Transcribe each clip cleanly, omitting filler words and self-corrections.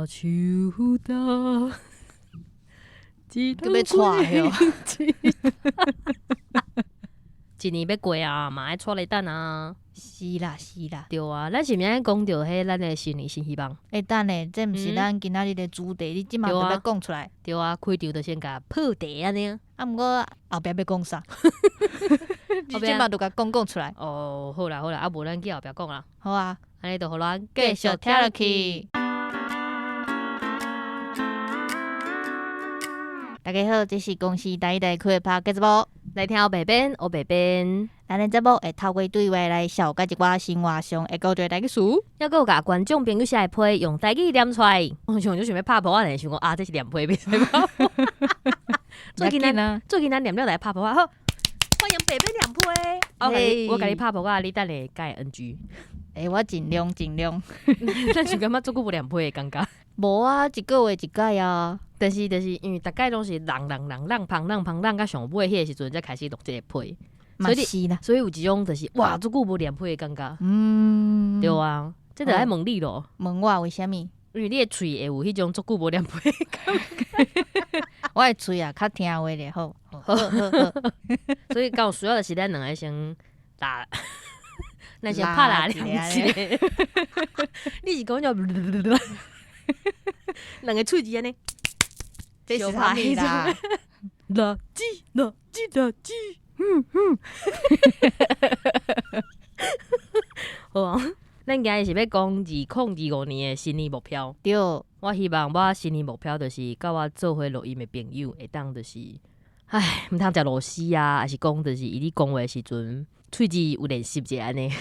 树大，一就要带哟。一年要过啊，嘛爱带雷蛋啊。是啦是啦，对啊，咱是毋是爱讲到迄咱的新年新希望？等下这毋是咱今仔日的主题，你即马就要讲出来。对啊，开场就先甲破题安尼。毋过后壁要讲啥？你即马就甲讲出来。哦，好啦好啦，无咱去后壁讲啦。好啊，安尼就互咱继续听落去。大家好，这是公司第一台开的 Podcast 节目，来听白边，我白边。咱的节目会透过对话来小解一寡生活上会讲到台语词，还佫有甲观众朋友写的批用台语念出来。我想要拍婆，我就想讲啊，这是念批袂使吧？最近咱念了来拍婆，好，欢迎白边念批。我甲你拍婆，你等下改 NG。我尽量。咱是感觉足久无念批的感觉。无啊，一个月一届啊。但是因为大概拢是浪到上尾迄个时阵才开始录这个批。嘛是啦，所以有一种就是哇，足久无念批的感觉。对啊，这就爱问你咯。问我为虾米？因为你的喙会有迄种足久无念批的感觉。我的喙啊，较听话咧，好。所以刚有需要的是咱两个先打，咱先拍拉两下。你是讲叫两个喙子安尼，这是啥物啦？垃圾。好啊，咱今日是要讲2025年的新年目标。对，我希望我新年目标就是甲我做伙录音的朋友会当就是，毋通食螺丝啊，还是讲就是伊咧讲话的时阵，喙子有练习者安尼。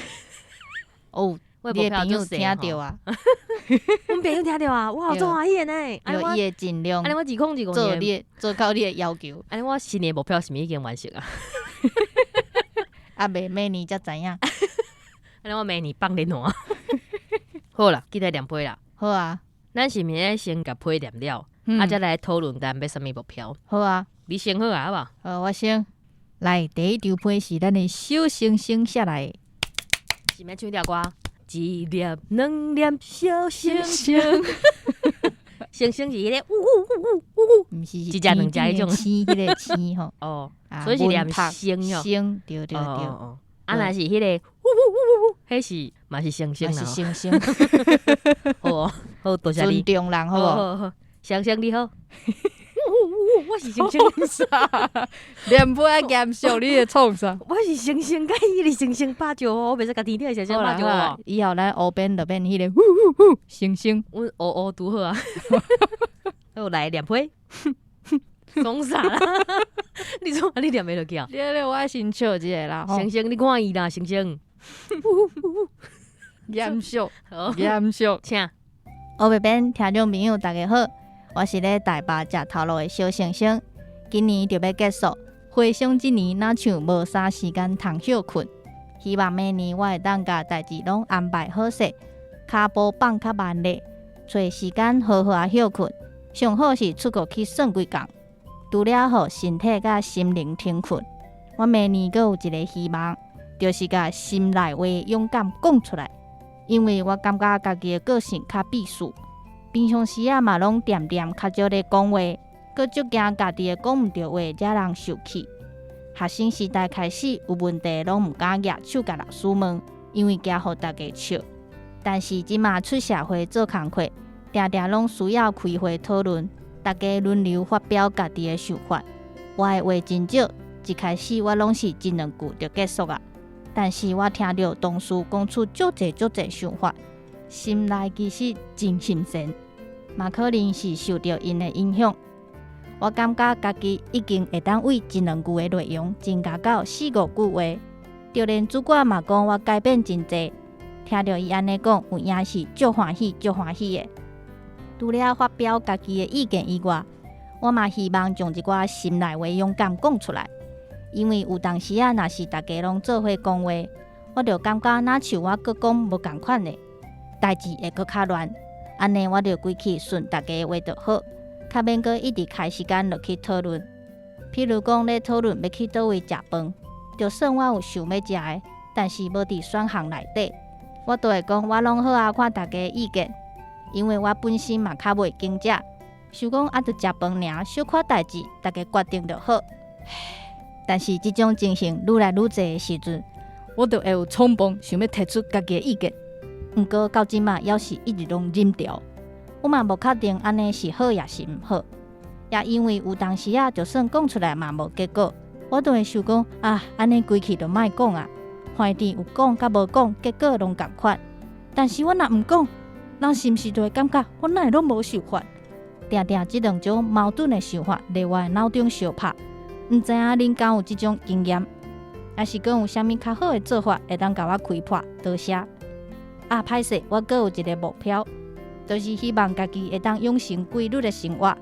哦，你的朋友听到啊？阮朋友听到啊，哇，做欢喜的呢。伊会尽量。安尼我2025年做到你的要求。安尼我新年目标是毋是已经完成啊？未明年才知影。安尼我明年放年换。好啦，记得念批啦。好啊，咱是毋是先甲批念了，再来讨论咱要啥物目标？好啊，你先好啊，好无？好，我先。来，第一张批是咱的小星星下来。是毋是唱条歌？一粒两粒小星星。星星是迄个呜呜呜呜，毋是一只两只迄种星，迄个星吼。哦，所以是念星哟。星，对。啊，若是迄个呜呜呜呜，迄是嘛是星星啦。是星星。好，好，多谢你。尊重人，好无？好，星星你好。我是星星。念批啊严肃，你会创啥？我是星星，甲伊个星星芭蕉哦，我袂使甲天顶的星星芭蕉哦。以后咱乌边就变迄个星星，阮乌拄好啊。我来念批。讲啥啦？你做你念袂落去啊？你我爱先笑一个啦。星星，你看伊啦，星星。严肃，请。乌边边听众朋友大家好，我是咧台北食头路的小星星。今年就要结束，回想一年哪像无啥时间通休困。希望明年我会当甲代志拢安排好势，骹步放较慢咧，找时间好好啊休困。上好是出国去耍几工，除了互身体甲心灵停困。我明年阁有一个希望，就是甲心内话勇敢讲出来，因为我感觉家己的个性较避暑，平常时啊嘛拢点较少咧讲话。阁足惊家己的讲毋对话，惹人受气。学生时代开始有问题，拢毋敢举手甲老师问，因为惊互大家笑。但是即马出社会做工课，定定拢需要开会讨论，大家轮流发表家己的想法。我的话真少，一开始我拢是一两句就结束啊。但是我听到同事讲出足侪想法，心内其实真新鲜，嘛可能是受到因的影响。我感觉家己已经会当为一两句的内容增加到4-5句话，就连主管嘛讲我改变真侪。听到伊安尼讲，有影是足欢喜的。除了发表家己的意见以外，我嘛希望将一寡心内话勇敢讲出来。因为有当时啊，若是大家拢做伙讲话，我就感觉若像我搁讲无共款的，代志会搁较乱。安尼我就规气顺大家的话就好。较免阁一直开时间落去讨论，譬如讲咧讨论要去倒位食饭，就算我有想要食的，但是无伫选项内底，我都会讲我拢好啊，看大家意见。因为我本身嘛较袂经食，想讲啊，着食饭尔，小可代志，大家决定就好。但是即种情形愈来愈侪的时阵，我就会有冲动，想要提出家己的意见。毋过到即嘛，还是一直拢忍住。我嘛无确定安尼是好也是毋好，也因为有当时啊，就算讲出来嘛无结果，我就会想讲啊，安尼规气就莫讲啊。反正有讲甲无讲，结果拢共款。但是我若毋讲，人是毋是就会感觉我哪会拢无想法？定定即两种矛盾的想法伫我的脑中相拍。毋知影恁敢有即种经验，还是讲有啥物较好的做法会当甲我开破？多谢。啊，歹势，我阁有一个目标，就是希望家己会当养成规律的生活。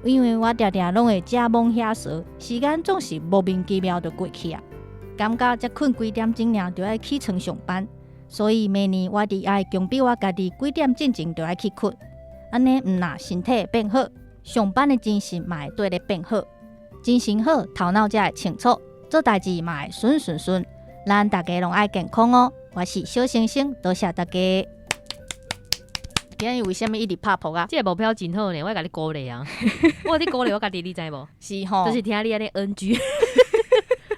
因为我定定拢会遮懵遐傻，时间总是莫名其妙就过去啊。感觉才困几点钟尔就要起床上班，所以明年我伫爱强逼我家己几点进前就要去困。安尼毋若身体会变好，上班的精神嘛会对咧变好。精神好，头脑才会清楚，做代志嘛会顺顺顺。咱大家拢爱健康哦！我是小星星，多谢大家。今日为什么一直拍扑啊？这个目标真好呢，我甲你鼓励啊！我伫鼓励我家己，你知无？是吼，就是听你安尼 NG。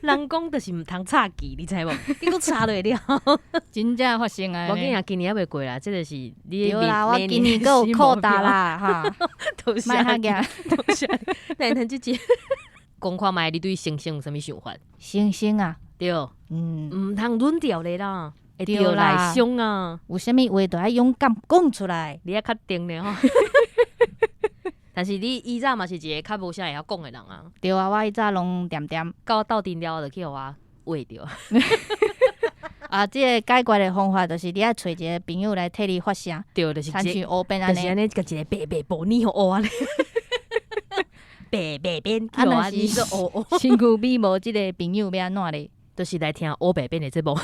人讲就是毋通插旗，你知无？结果插落了，真正发生啊！我跟你讲，今年还袂过啦，这就是你对啦，我今年阁有扩大啦，哈，莫遐个，来谈这节，讲看卖你对星星有啥物想法？星星啊，对，毋通软掉咧啦，会掉内伤啊！有啥物话都要勇敢讲出来，你要确定咧吼。但是你以前嘛是一个较无啥会晓讲的人啊。对啊，我以前拢点点，到斗阵了就去互我话着。啊，这个解决的方法就是你爱找一个朋友来替你发声，对，就是参像乌边安尼，就是安尼，甲一个白白布呢互乌咧，白白边，啊，若是身躯美无即个朋友要安怎咧？就是来听乌白边的节目。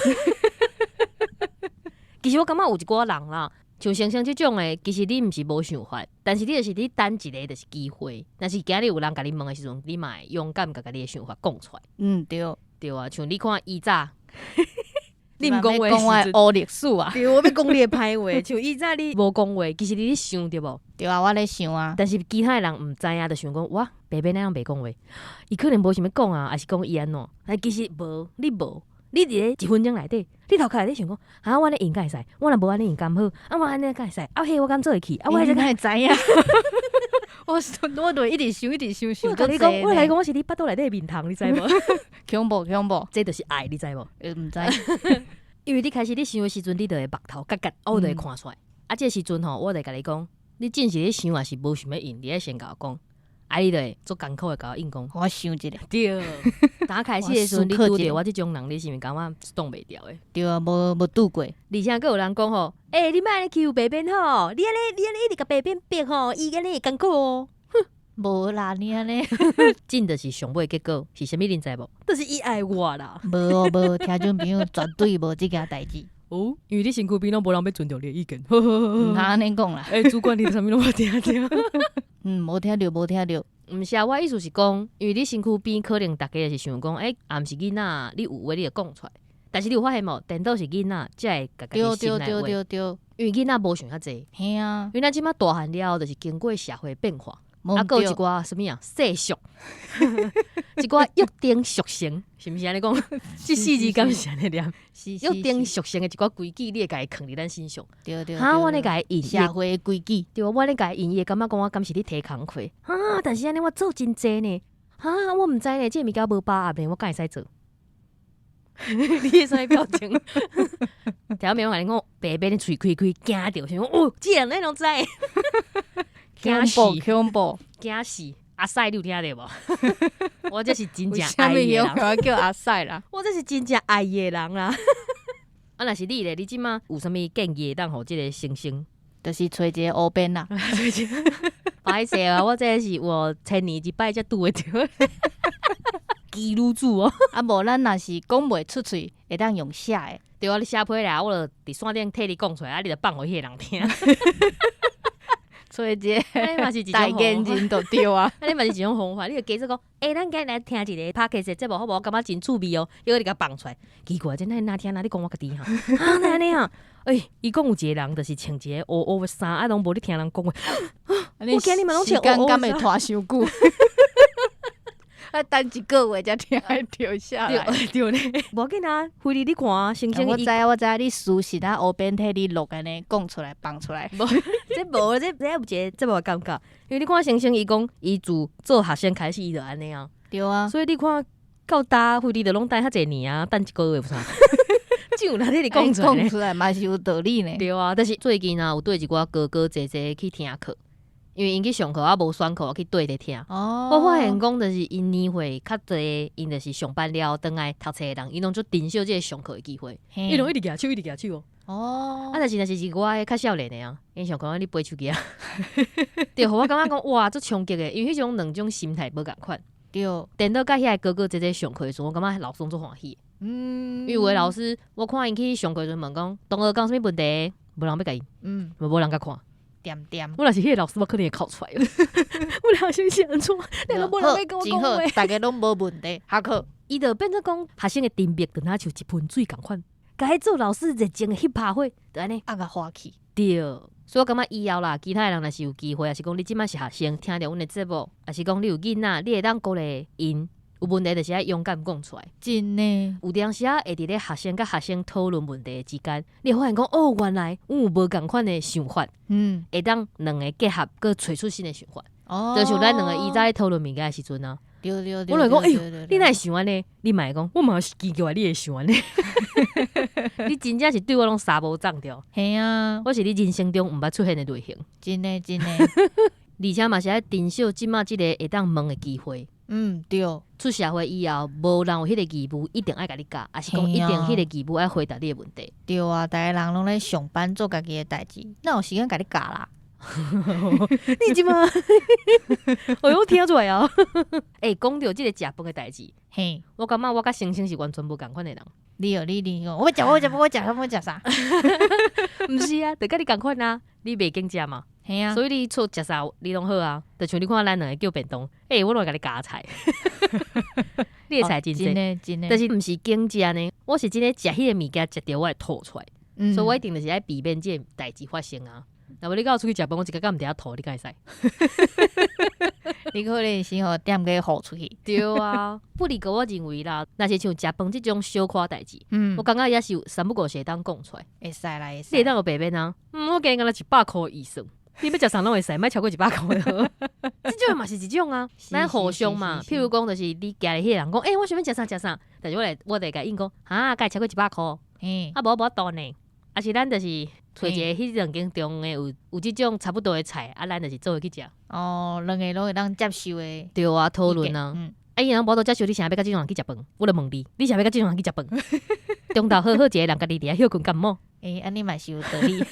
其实我感觉有一寡人啦。像星星这种的，其实你毋是无想法，但是你就是你等一个就是机会。但是今日有人甲你问的时阵，你嘛会勇敢甲你的想法讲出来。对，对啊，像你看以早，你毋讲我黑历史啊？对，我要讲你的歹话，像以早你无讲话，其实你咧想对无？对啊，我咧想啊。但是其他的人毋知影，就想讲哇，白白那样袂讲话，伊可能无想要讲啊，还是讲伊安怎？但其实无，你无。你伫咧1分钟内底，你头壳内底想讲，啊，我咧应该会使，我若无安尼应敢好，啊，我安尼敢会使，啊，嘿，我敢做会去，啊，我还是敢会知影。我就一直想，我甲你讲，我来讲，我是你巴肚内底的面汤，你知无？恐怖，这就是爱，你知无？毋知，因为你开始你想的时阵，你就会目头角角，我就会看出来。啊，这时阵吼，我就甲你讲，你真是咧想，还是无想要应，你爱先甲我讲。啊，你就会做艰苦的甲我应讲，我想一下。对，刚开始的时阵，你拄着我这种人，你是毋是感觉挡袂掉的？对啊，无拄过。而且佫有人讲吼，你莫安尼欺负白边吼，你安尼一直甲白边逼吼，伊安尼会艰苦哦。哼，无啦，你安尼，真就是上尾结果是啥物？恁知无？就是伊爱我啦。无，听众朋友绝对无即件代志。哦，因为你身躯边拢无人要尊重你的意见。毋通安尼讲啦。主管你啥物拢无听着。无听着。毋是啊，我意思是讲，因为你身躯边可能大家是想讲，啊，毋是囡仔，你有话你就讲出来。但是你有发现无？电脑是囡仔，才会甲家己心内话。对，因为囡仔无想遐济。嘿啊，因为咱即马大汉了，就是经过社会变化。啊，还有一寡什么啊，世俗，一寡约定俗成，是毋是安尼讲？这4字敢是安尼念？约定俗成的一寡规矩，你会甲伊藏伫咱身上。对。我咧甲伊应社会规矩，对，我咧甲伊应，伊会感觉讲我敢是咧摕工课。但是安尼我做真济呢。我毋知呢，这物件无把握呢，我敢会使做？你的啥表情？条面我甲你讲，白白的喙开，惊着，想讲哦，这人咱拢知。恐怖，惊死！阿塞，你有听到无？我这是真正爱的人。我叫阿塞啦，我这是真正爱的人啦。啊，若是你咧，你即马有啥物建议当互即个星星？就是找一个乌边啦。歹势啊，我这是我1000年一摆才拄会着。记录住哦。啊，无咱若是讲袂出嘴，会当用写的。对啊，你写批来，我就伫线顶替你讲出来，啊，你就放互迄个人听。所以这那嘛是一种大眼睛就对啊。那你嘛是一种方法，你就假说讲，咱今日来听一个 podcast 节目好无？我感觉真趣味哦，结果你甲放出来，奇怪，真哪听哪你讲我家己哈？啊，那安尼啊？伊讲有一个人就是穿一个乌乌的衫，啊，拢无你听人讲话。我今日嘛拢穿乌乌的衫，拖伤久。等一个月才听会着下来。对咧，无要紧啊，菲利你看啊，星星我知你私信啊，黑边替你录安尼讲出来放出来。这无这有一个这无感觉，因为你看星星伊讲伊自做学生开始伊就安尼啊。对啊，所以你看到大菲利就拢等遐济年啊，等一个月有啥？就有哪天你讲出来嘛是有道理呢。对啊，但是最近啊，有对一寡哥哥姐姐去听课。因为因去上课啊，无选课，我去对咧听。我发现讲，就是因年会较侪，因就是上班了，倒来读册的人，因拢就珍惜这个上课的机会，因拢一直举手，一直举手哦。但是若是我迄较少年的啊，因上课你背手机啊，对，我感觉讲哇，足冲击的，因为迄种两种心态无共款。对，等到甲遐哥哥姐姐上课的时候，我感觉老师足欢喜。因为有的老师，我看因去上课时问讲，同学讲啥物问题，无人要甲伊，无人甲看。点，我若是迄个老师，我可能会考出来了。我俩先写错，你都无人要跟我讲话，大家拢无问题，下课伊就变做讲学生的沉默，跟他像一盆水共款。甲迄做老师热情的翕拍火，就安尼啊个花去。对，所以我感觉以后啦，其他的人若是有机会，还是讲你即摆是学生，听着阮的节目，还是讲你有囡仔，你会当鼓励因。有问题就是要勇敢讲出来，真的。有当时啊，会伫咧学生甲学生讨论问题之间，你会发现讲哦，原来有无共款的想法，会当两个结合，佮找出新的想法。就像咱两个以前咧讨论物件的时阵啊，对。我来讲，哎呦，你哪会想安尼？你嘛会讲，我嘛是奇怪你会想安尼。你真正是对我拢三无撞掉。系啊，我是你人生中毋捌出现的类型。真的。而且嘛是爱珍惜即马即个会当问的机会。对。出社会以后，无人有迄个义务一定爱甲你教，还是讲一定迄个义务爱回答你的问题。对啊，逐个人拢咧上班做家己的代志，哪有时间甲你教啦？你即马，我有听出来啊！讲到即个食饭的代志，我感觉我甲星星是完全无共款的人。你讲，我食啥？毋是啊，就甲你共款啊，你袂经食嘛。所以你出食啥你拢好啊，就像你看咱两个叫便当，我拢会甲你夹菜，你的菜真济，但是毋是经食呢，我是真诶食迄个物件食着我会吐出来，所以我一定就是爱避免这个代志发生啊。若无你甲我出去食饭，我一个敢毋伫遐吐，你敢会使？你可能是吼点个呼出去。对啊，不离个我认为啦，若是像食饭即种小可代志，我感觉也是有三不五时会当讲出来，会使啦，你会当有白面啊？我今日敢若100块以上。你要食啥拢会使，莫超过100块的。这种嘛是一种啊，咱互相嘛。譬如讲，就是你家里迄个人讲，我想要食啥，但是我会甲因讲，该超过100块，无多呢。啊是咱就是找一个迄两间中的有即种差不多的菜，咱就是做伙去食。两个拢会当接受的。对啊，讨论啊。伊人无多接受，你想要甲即种人去食饭？我就问你想要甲即种人去食饭？中昼好一个人家己伫遐休困干么？安尼嘛是有道理。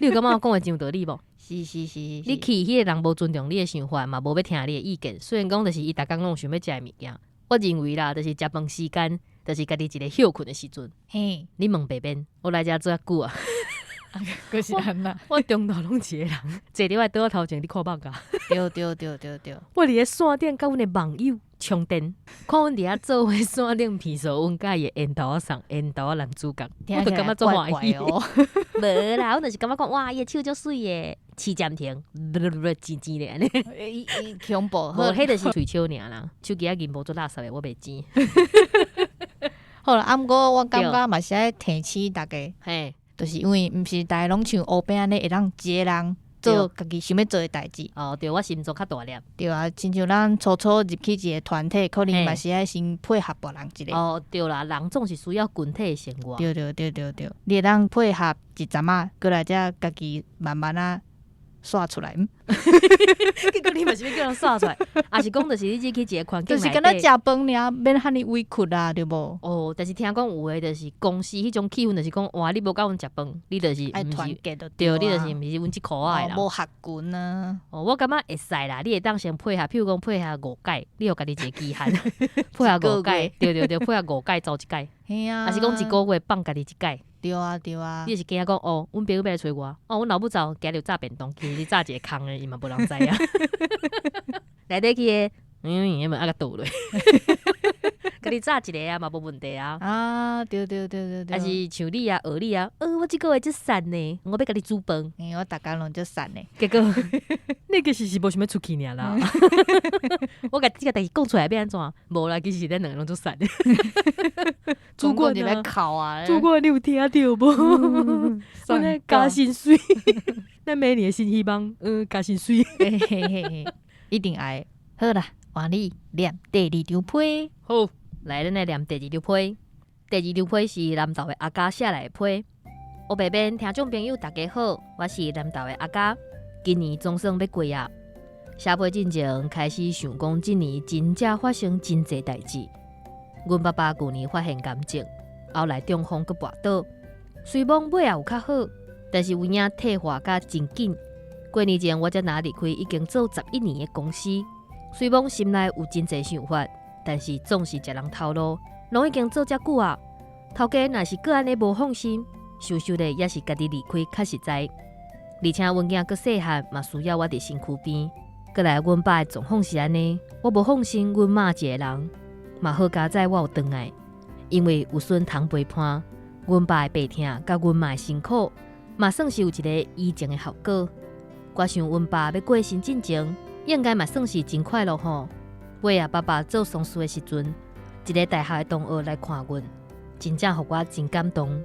你有感觉我讲的真有道理无？是。你去迄个人无尊重你的想法嘛，无要听你的意见。虽然讲就是伊逐工拢想要食的物件，我认为啦，就是食饭时间，就是家己一个休困的时阵。你问白面，我来遮做遐久啊。是安那？我中昼拢一个人，坐伫我倒我头前，你看目甲。对。我伫咧山顶，甲阮的网友充电，看阮伫遐做伙山顶皮索，阮甲伊的烟头送烟头男主角，我就感觉做欢喜哦。无啦，我就是感觉讲哇，伊手足水的，起暂停，尖咧安尼。恐怖，无迄就是喙笑尔啦，手机啊银无做垃圾的，我袂尖。好啦，毋过我感觉嘛是爱提醒大家，就是因为毋是大家拢像乌边安尼会当一个人做家己想要做的代志。对，我心中较大粒。对啊，亲像咱初入去一个团体，可能嘛是爱先配合别人一个。对啦，人总是需要群体的生活。对，你会当配合一阵仔，过来才家己慢慢啊刷出来。结果你嘛是要叫人刷出来，还是讲就是你去一个环境内底，就是敢若食饭尔，免遐尼委屈啦，对无？但是听讲有诶，就是公司迄种气氛，就是讲哇，你无甲阮食饭，你就是爱团结的，对，你就是毋是阮即箍仔啦，无合群啊。我感觉会使啦，你会当先配合，譬如讲配合5届，你有家己一个期限，配合5届，对，配合5届走一届，啊，还是讲1个月放家己一届。对啊对啊，你就是惊讲哦，阮朋友要来找我，哦，阮老母早今日炸便当，其实你炸一个空的，伊嘛无人知啊。内底去的，伊嘛个倒落，甲你炸一个啊嘛无问题啊。啊，对，还是像你啊，学你啊，我即个月即瘦呢，我要甲你煮饭。我逐工拢足瘦呢，结果你其实是无想要出去尔啦。我甲即个代志讲出来要安怎？无啦，其实咱两个拢足瘦。主管就来考啊，主管你有听到无？我咧加薪水，咱每年的新希望，加薪水。嘿嘿嘿，一定爱。好啦，换你念第二张批。好，来咱来念第二张批。第二张批是南投的阿嘉写来的批。黑白边听众朋友大家好，我是南投的阿嘉。今年总算要过啊，写批进前开始想讲，今年真正发生真侪代志。阮爸爸旧年发现癌症，后来中风佮跋倒，虽讲尾也有较好，但是有影退化甲真紧。过年前我才拿离开已经做11年的公司，虽讲心内有真侪想法，但是总是食人头路，拢已经做遮久啊。头家若是搁安尼无放心，想想咧也是家己离开较实在。而且阮囝搁细汉，嘛需要我伫身躯边。搁来阮爸的状况是安尼，我无放心阮妈一个人。嘛好佳在我有回来，因为有孙通陪伴，阮爸的白疼甲阮妈的辛苦，嘛算是有一个医情的效果。我想阮爸要过身进前，应该嘛算是真快乐吼。尾啊，爸爸做丧事的时阵，一个大学的同学来看阮，真正互我真感动。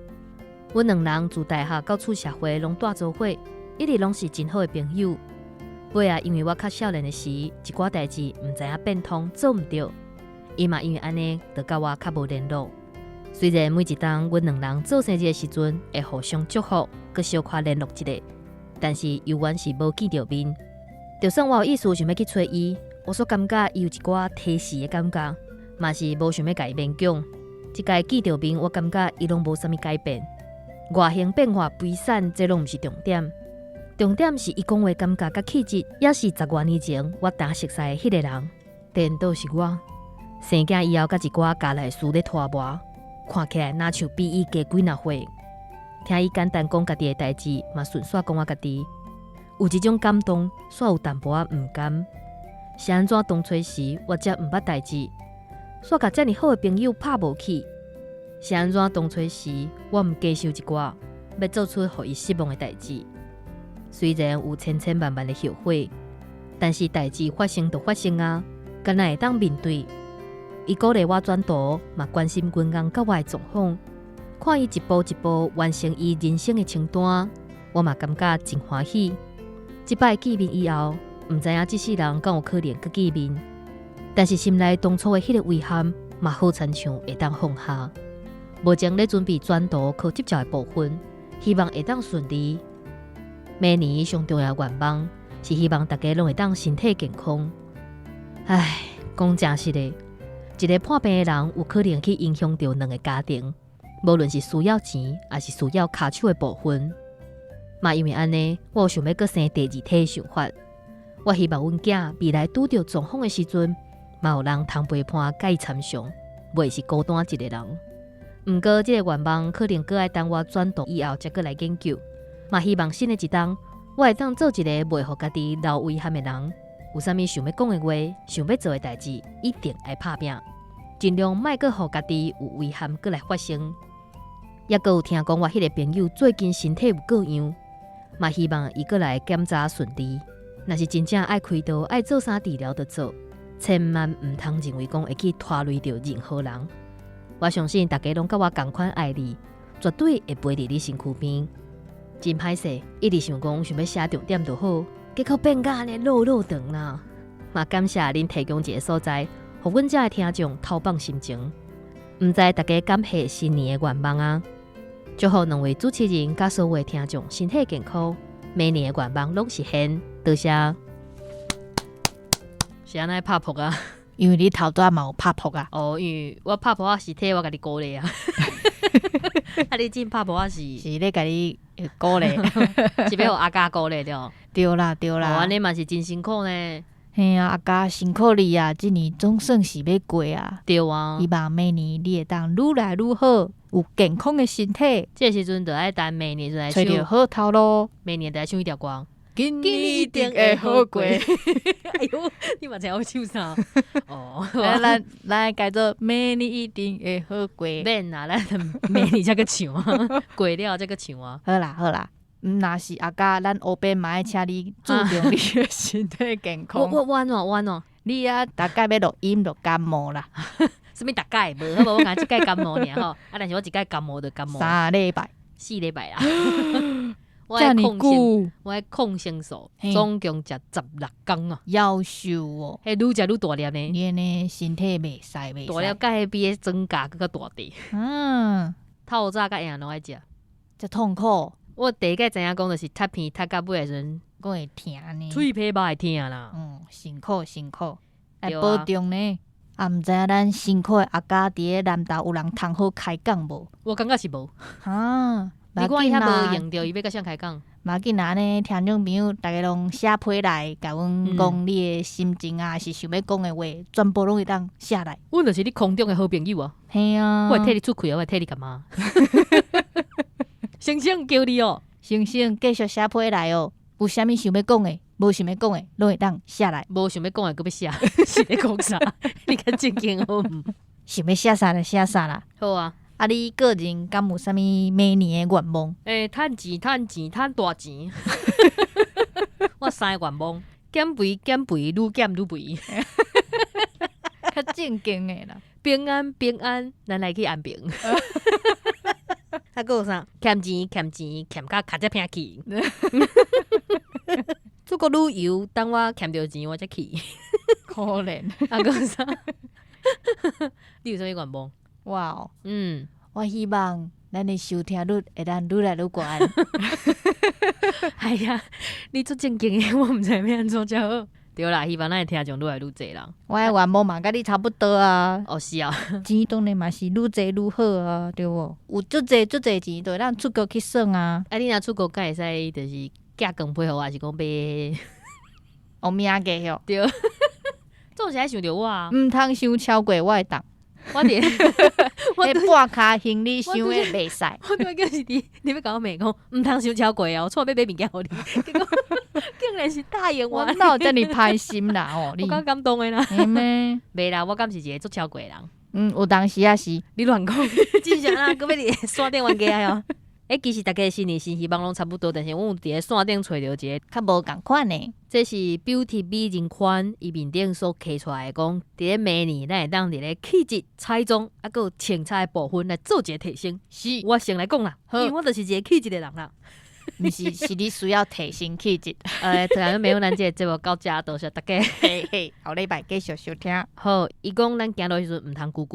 阮两人自大学到出社会拢住做伙，一直拢是真好的朋友。尾啊，因为我较少年的时，一寡代志毋知影变通，做毋到。伊嘛因为安尼，就甲我较无联络。虽然每一当阮两人做生日的时阵会互相祝福，佮小可联络一下，但是永远是无见着面。就算我有意思想要去找伊，我所感觉伊有一寡提示的感觉，嘛是无想要甲伊勉强。即个见着面，我感觉伊拢无啥物改变。外形变化飞散，这拢毋是重点。重点是伊讲话感觉甲气质，也是10多年前我当熟悉的迄个人。颠倒是我。生囝以后，甲一寡家内事咧拖磨，看起来若像比伊加几若岁。听伊简单讲家己的代志，嘛顺续讲我家己，有一种感动，煞有淡薄仔毋甘。是安怎当初时我才毋捌代志，煞甲遮尔好的朋友拍无起？是安怎当初时我毋加收一寡，要做出互伊失望的代志？虽然有千千万万的后悔，但是代志发生就发生啊，敢若会当面对？伊鼓励我转读，嘛关心阮翁甲我的状况，看伊一步一步完成伊人生的清单，我嘛感觉真欢喜。即摆见面以后，毋知影即世人敢有可能搁见面，但是心内当初的迄个遗憾，嘛好亲像会当放下。目前咧准备转读考执照的部分，希望会当顺利。明年上重要愿望是希望大家拢会当身体健康。唉，讲真实的。一个破病的人有可能去影响到两个家庭，无论是需要钱，还是需要骹手的部分。嘛，因为安尼，我有想要搁生第二胎的想法。我希望阮囝未来拄着状况的时阵，嘛有人通陪伴甲伊参详，袂是孤单一个人。毋过，这个愿望可能搁爱等我转读以后才搁来研究。嘛，希望新的一冬，我会当做一个袂互家己留遗憾的人。有啥物想要讲的话，想要做的代志，一定爱拍拼，尽量莫搁互家己有遗憾搁来发生。也搁有听讲我迄个朋友最近身体有各样，嘛希望伊搁来检查顺利。若是真正爱开刀爱做啥治疗就做，千万毋通认为讲会去拖累到任何人。我相信大家拢甲我同款爱你，绝对会陪伫你身躯边。真歹势，一直想讲想要写重点就好。结果变甲安尼落长啦，嘛感谢恁提供一个所在，互阮遮的听众透放心情。毋知大家敢下新年的愿望啊？祝福两位主持人甲所有的听众身体健康，明年的愿望拢实现。多谢。是安尼拍扑啊？因为你头拄仔嘛有拍扑啊。哦，因为我拍扑啊是替我家己鼓励啊。啊，你真拍扑啊是咧家己鼓励，是要互阿家鼓励着。对啦对啦，安尼嘛是真辛苦呢。嘿啊，阿家辛苦你啊，今年总算是要过啊。对啊，希望明年你会当愈来愈好，有健康的身体，这时阵就爱等明年就来找到唱，好头路。明年就来唱一条歌。今年一定会好过哎呦，你嘛真会唱啥？哦，来改做明年一定会好过。免啦，咱明年才个唱啊，过了才个唱啊。好啦好啦，若是阿家，咱后边嘛爱请你注重你的身体健康。我你啊，大概要录音就感冒啦，什么大概无好无，我讲一届感冒尔吼，但是我一届感冒就感冒3礼拜， 4礼拜啦。我遮尔爱控生，久，我爱控生素，嘿总共食16天啊。夭寿哦。迄愈食愈大粒呢，你的身体袂使袂大粒使，甲迄比增加更较大滴。透早甲营拢爱食。这痛苦，我第一个知影讲就是踢片踢到尾的时阵，我会疼呢。喙皮肉会疼啦。辛苦辛苦，要对啊保重呢。啊，毋知影咱辛苦的阿家伫咧南投有人通好开讲无？我感觉是无，啊，你看伊遐无用着，伊要甲谁开讲？嘛紧啊呢，听众朋友大家拢写批来，甲阮讲你的心情啊，是想要讲的话，全部拢会当写来。阮就是你空中的好朋友啊，嘿啊，我会替你出气啊，我会替你干嘛？星星叫你哦，星星继续写批来哦，有啥物想要讲的，无想要讲的，拢会当写来。无想要讲的，搁要写，是咧讲啥？你较正经好毋？想要写啥就写啥啦。好啊，啊，你个人敢有啥物明年的愿望？趁钱，趁大钱。我3个愿望：减肥，愈减愈肥。较正经的啦。平安，咱来去安平。还佫有啥？欠钱，欠到卡只偏去。出国旅游，等我欠着钱，我才去。可怜。还佫有啥？你有啥物愿望？哇哦，我希望咱的收听率会当愈来愈高。哎呀，你做正经的，我毋知要安怎才好。对啦，希望咱的听众愈来愈侪人。我的愿望嘛，甲你差不多啊。哦，是啊，钱当然嘛是愈侪愈好啊，对无？有足侪钱，就会咱出国去耍啊。你若出国，敢会使就是寄光配合我，还是讲买？后面个吼，对，总是爱想着我啊。毋通伤超过我会当。我伫，迄半卡行李箱诶袂使。我对就是你要甲我骂讲，毋通伤超过哦，错要买物件互你，结果竟然是答应我。我哪有遮尔歹心啦？哦，你我感动的啦。嘿咩？袂啦，我敢是一个足超过的人。有当时也是。你乱讲，真正啦，搁要伫线顶冤家哦。其实大家新年新希望拢差不多，但是阮有伫咧线顶找着一个较无共款呢。这是 Beauty 美人款伊面顶所刻出来的，讲伫咧明年咱会当伫咧气质、彩妆啊，佮穿插的部分来做一个提升。是，我先来讲啦，因为我就是一个气质的人啦。毋是你需要提升气质。突然没有咱这个节目到这，多谢大家。嘿嘿，后礼拜继续收听。好，伊讲咱行路时阵毋通咕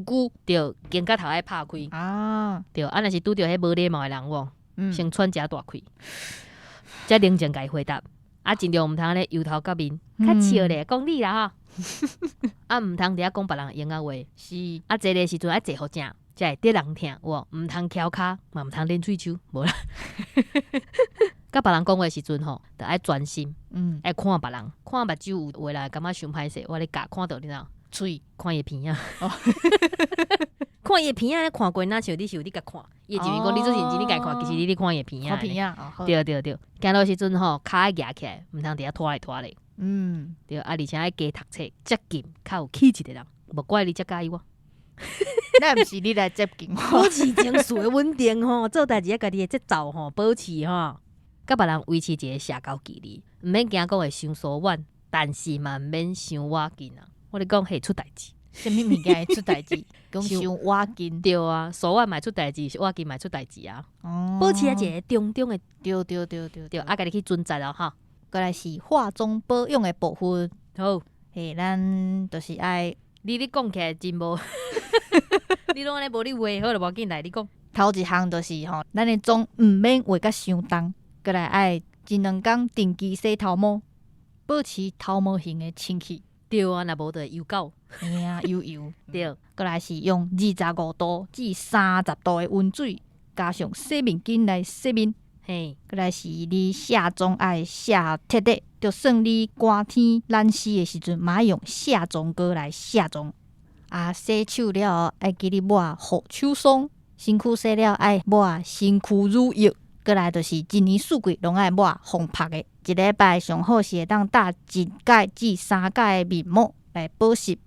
咕，对，肩胛头爱拍开啊，对，若是拄着迄无礼貌的人哦，先喘遮大开，才冷静甲伊回答。尽量毋通咧油头甲面，较笑咧讲你啦吼。毋通伫遐讲别人闲话。是。坐咧时阵爱坐好正，才会得人听。毋通翘骹，嘛毋通练喙手，无啦。甲别人讲话时阵吼，着爱专心，爱看别人，看目睭有话来感觉伤歹势，我咧教看到你哪？喙看伊片啊，看伊片啊，看过哪像你甲看，伊就讲你做认真，你家看，其实你看伊片啊。看片啊，对，行路时阵吼，骹爱举起来，毋通伫遐拖来拖咧。对，而且爱加读册，接近较有气质的人，无怪你遮介意我。那毋是你来接近我，保持情绪的稳定吼，做代志啊，家己的节奏吼，保持吼，甲别人维持一个社交距离，毋免惊讲会伤疏远，但是嘛毋免伤挖近啊。我咧讲会出代志，什么物件会出代志？讲伤挖近。对啊，疏远嘛出代志，挖近嘛出代志啊。保持一个中的，对，啊，家己去存在咯吼。过来是化妆保养的部分。好，咱就是爱你讲起来真无，你拢安尼无你话好了，无要紧来你讲。头一项就是吼，咱的妆毋免画甲伤重，过来爱一2工定期洗头毛，保持头毛型的清气。对啊，若无就会油垢。嘿啊，油。对，过来是用25度至30度的温水，加上洗面巾来洗面，嘿，过来是你下钟爱下铁地，就算你寒天懒死的时阵，嘛用下钟膏来下钟。洗手了后，爱记得抹护手霜；身躯洗了爱抹身躯乳液。过来就是一年四季拢爱抹防晒的。一礼拜上好是会当搭1届至3届的面膜来保湿，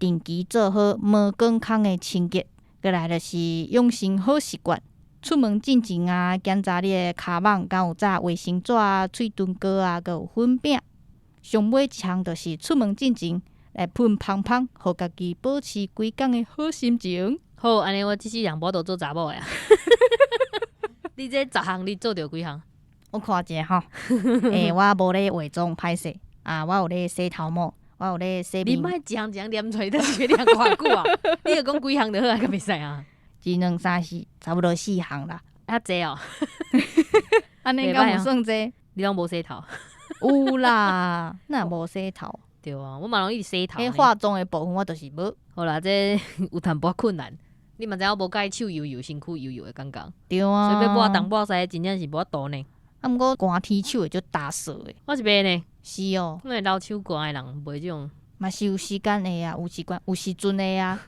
定期做好毛管孔的清洁。过来就是养生好习惯。出门进前检查你的骹网敢有扎卫生纸、喙唇膏佮有粉饼。上尾一项就是出门进前来喷芳芳，互家己保持规工的好心情。好，安尼我这世人无都做查某的啊。你这10项你做着几项？我看一下吼，我无咧化妆歹势我有咧洗头毛，我有咧洗面。你莫一项一项念出来，但是念偌久啊？你著讲几项就好啊，敢袂使啊？1、2、3、4，差不多4项啦。啊，济哦。安尼敢有算济？你拢无洗头？有啦，哪无洗头？对啊，我嘛拢一直洗头。化妆的部分我就是无。好啦，这有淡薄困难。你嘛知影我无介意手油油、身躯油油的感觉。对啊。所以要抹东抹西，真正是无法度呢。毋过寒天手会就打涩的。我是袂呢。是哦。因为老手寒的人袂这种。嘛是有时间的啊，有时阵的啊。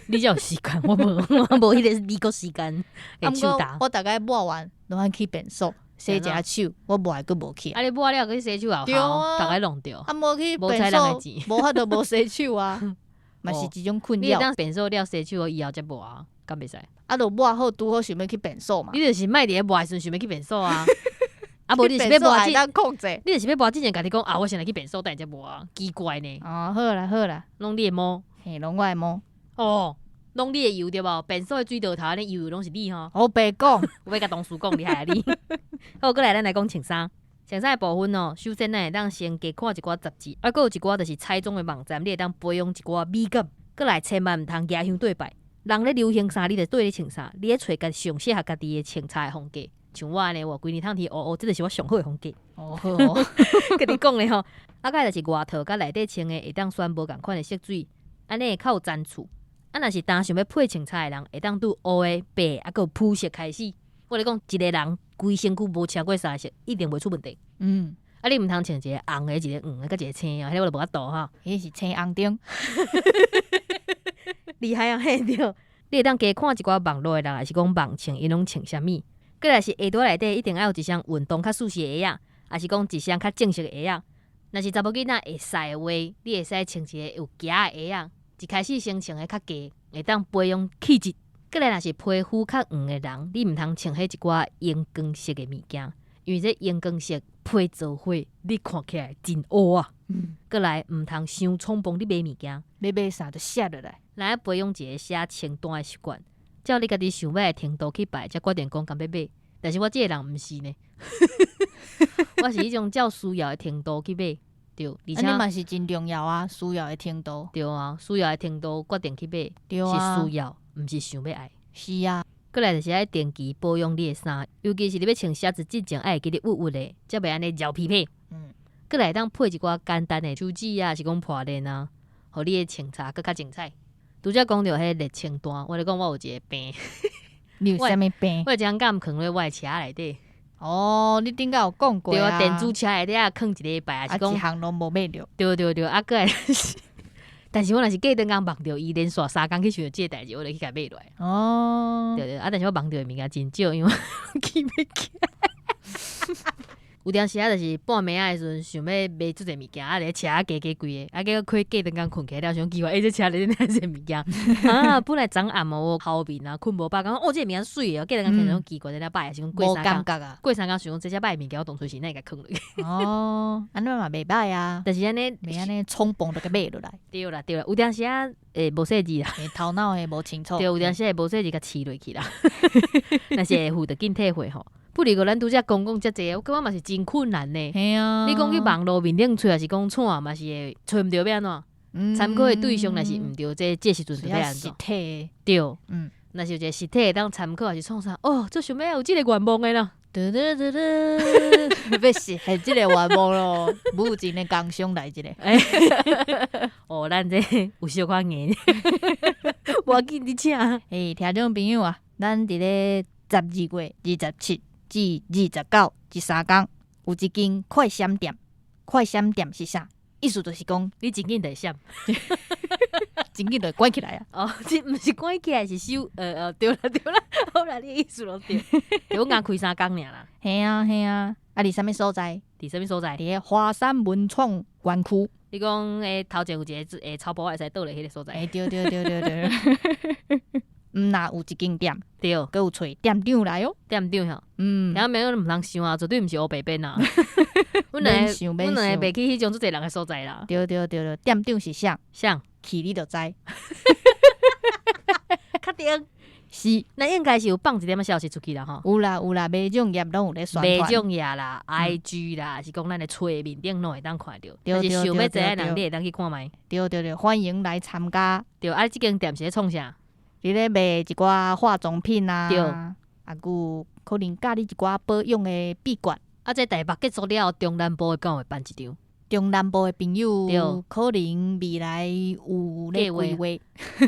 你才有时间，我无迄个美国时间会手打。我大概抹完，拢爱去便所洗一下手，我抹还佫无去。你抹了去洗手也好，大概弄掉。无去便所，无法度无洗手啊。嘛是一种困扰。你当便所了洗手以后才抹啊，敢袂使？就抹好拄好想要去便所嘛。你就是莫伫咧抹的时阵想要去便所啊。无你是要抹当控制。你就是要抹之前，家己讲我先来去便所，等下才抹啊，奇怪呢。好啦好啦，拢你的毛，嘿，拢我的毛。拢你的油对无？便所的水道头安尼油拢是你吼。我白讲，我要甲同事讲厉害啊你。好，过来咱来讲穿衫。穿衫的部分首先咱会当先加看一寡杂志，还佫有一寡就是彩妆的网站，你会当培养一寡美感。过来千万毋通牙香对白，人咧流行衫，你就对咧穿衫，你咧找家上适合家己的穿插的风格。像我安尼，我规年通去这就是我上好的风格。好，跟你讲咧吼，佮就是外套佮内底穿的会当选无共款的色水，安尼会较有层次。若是当想要配穿插的人，会当拄乌的、白的，佮有肤色开始。我咧讲，一个人规身躯无超过3个色，一定袂出问题。你毋通穿一个红的、一个黄的、佮一个青的，迄个我就无法度哈。迄是青红灯，厉害啊！嘿对，你会当加看一寡网络的人，还是讲网穿，因拢穿啥物？过来是下袋内底一定要有一双运动较舒适的鞋啊，还是讲一双较正式的鞋啊？若是查某囡仔会使的话，你会使穿一个有夹的鞋啊。一开始先穿的较低，会当培养气质。过来若是皮肤较黄的人，你毋通穿迄一寡荧光色的物件，因为这荧光色配做伙，你看起来真乌啊。过来毋通伤冲动，你买物件，要买啥就写落来，来培养一个写清单的习惯。照你家己想买的程度去摆，才决定讲敢要买。但是我这个人毋是呢，我是迄种照需要的程度去买。对，而且嘛是真重要啊，需要的程度。对啊，需要的程度决定去买，对啊，是需要，毋是想要爱。是啊，过来就是爱定期保养你的衫，尤其是你要穿鞋子之前，爱记得捂捂的，才袂安尼绕皮皮。过来当配一寡简单的手指啊，是讲破链啊，互你的穿插更较精彩。拄则讲到迄热清单，我咧讲我有一个病。你有啥物病？我一张敢囥咧我的车内底。你顶下有讲过啊？对啊，电子车内底囥一礼拜，是讲一项拢无买着。对，过来。但是我若是过顿工梦到伊连续3工去想即个代志，我就去甲买落来。对，但是我梦到的物件真少，因为我记袂起。有当时就是半暝的时阵，想要买即个物件，咧车加规个，结果过顿工困起了，想奇怪，这车里底哪些物件？本来昨暗我后面困无饱，讲这个物件水哦，过顿工看种奇怪，在那摆，是讲过3工，过3工想讲这只摆物件，我当初是哪个坑落去？安尼嘛袂歹啊，但是安尼袂安尼冲动就甲买落来。对啦，有当时无细致啦，头脑会无清楚。对，有当时无细致，甲饲落去啦。若是会付就紧退货吼。不如个咱拄则讲遮济，我感觉嘛是真困难呢。嘿啊！你讲去网络面顶找，还是讲串嘛是会找毋着要安怎？参考的对象若是毋对，这时阵就要安怎？实体对，若是有一个实体当参考，还是创啥？就想要有即个愿望的啦。要实现即个愿望咯，无真的工商来一个。咱这有小可硬，无要紧你请。听众朋友啊，咱伫咧12月27。至29、13天，有一间快闪店。快闪店是啥？意思就是讲，你真紧得闪，真紧就关起来啊！哦，这毋是关起来是收，对啦，好啦，你的意思咯对，就讲开3天尔啦。嘿啊嘿啊，啊！伫啥物所在？伫啥物所在？伫华山文创园区。你讲头前有一个草坡会使倒咧迄个所在。对。若有一间店，对，佮有找店长来哦。店长吼，嗯，遐名毋通想啊，绝对毋是黑白边啊。阮两个袂去迄种做侪人的所在啦。对，店长是啥？像去你就知。确定是，那应该是有放一点消息出去啦吼。有啦，卖种业拢有咧宣传。卖种业啦，IG 啦，是讲咱的册面顶拢会当看到。对，是想要知影人，你会当去看觅。对，欢迎来参加。对，啊，即间店是咧创啥？你咧卖一寡化妆品啊，对，啊，有可能教你一寡保养的秘诀。啊，这台北结束了后，中南部的敢会办一场？中南部的朋友对，可能未来有咧规划。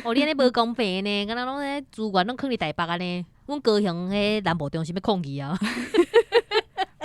哦，你安尼无公平呢，敢若拢咧资源拢囥伫台北安尼，阮高雄迄南部中心要抗议啊！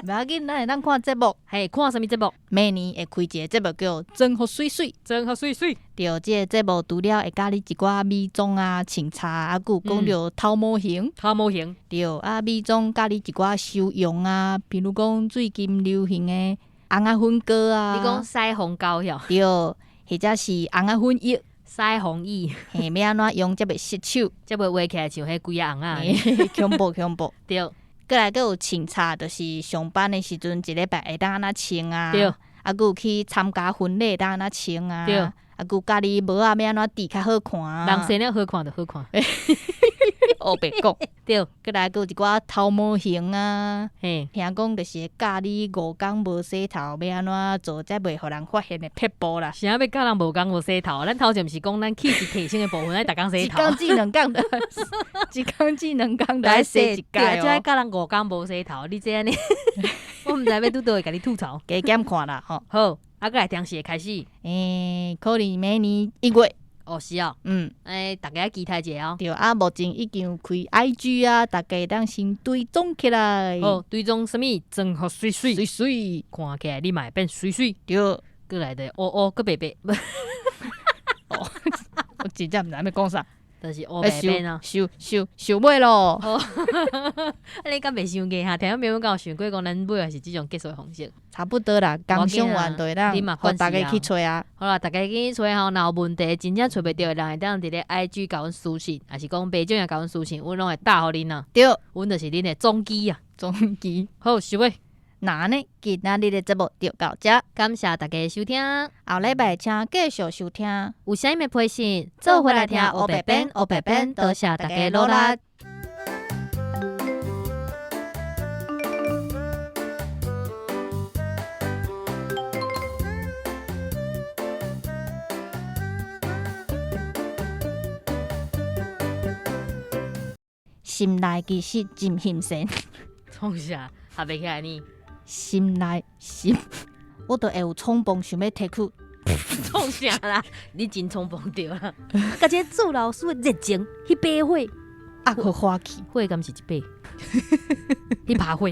袂要紧，咱会当看节目。嘿，看啥物节目？明年会开一个节目叫“真好水水”，真好水水。对，即个节目除了会教你一寡美妆啊、清茶啊，还有讲到头毛型。头毛型。对，啊，美妆教你一寡修容啊，比如讲最近流行的红仔粉膏啊。你讲腮红膏哟？对，或者是红仔粉液。腮红液。嘿，要安怎用才袂失手？才袂画起来像迄几啊红啊。恐怖。对。过来，佮有清茶，就是上班的时阵一礼拜会当安怎穿啊？对。啊，佮有去参加婚礼会当安怎穿啊？对。啊，佮教你帽仔要安怎戴较好看啊？人生了好看就好看。黑白讲。对。过来，佮有一寡头毛型啊。嘿。听讲就是会教你5工无洗头要安怎做，才袂互人发现的撇步啦。啥要教人无工无洗头？咱头前毋是讲咱气质提升的部分，咱逐工洗头。一工至2工的，一工至2工来洗一届哦。即爱教人5工无洗头，你这安尼，我毋知要拄倒会甲你吐槽。加减看啦，吼。好，啊，过来定时会开始。可能明年1月。哦，是啊。大家期待者哦。对啊，目前已经有开 IG 啊，大家当先追踪起来。哦，追踪什么？真好水水，看起来你嘛会变水水。对，过来的乌个白白。哦，我真正毋知要讲啥。就是乌白白啊。收尾咯。你敢袂伤过哈？听朋友敢有想过讲咱尾也是即种结束的方式？差不多啦，刚上完对啦，互大家去找啊。好啦，大家去找吼，若有问题真正找袂到的人，会当伫咧 IG 甲阮私信，还是讲白种也甲阮私信，阮拢会答互恁呐。对，阮就是恁的总机啊，总机。好，收尾。那呢，今仔日的节目就到这，感谢大家收听，后礼拜请继续收听。有啥物要配信，做回来听黑白边，多谢大家努力。心内其实真心酸，创啥？合袂起来呢？心，我都会有冲动想要提去。创啥啦？你真冲动对啦！甲这做老师的热情，去爬火，啊，去花去，火敢是一爬，去爬火。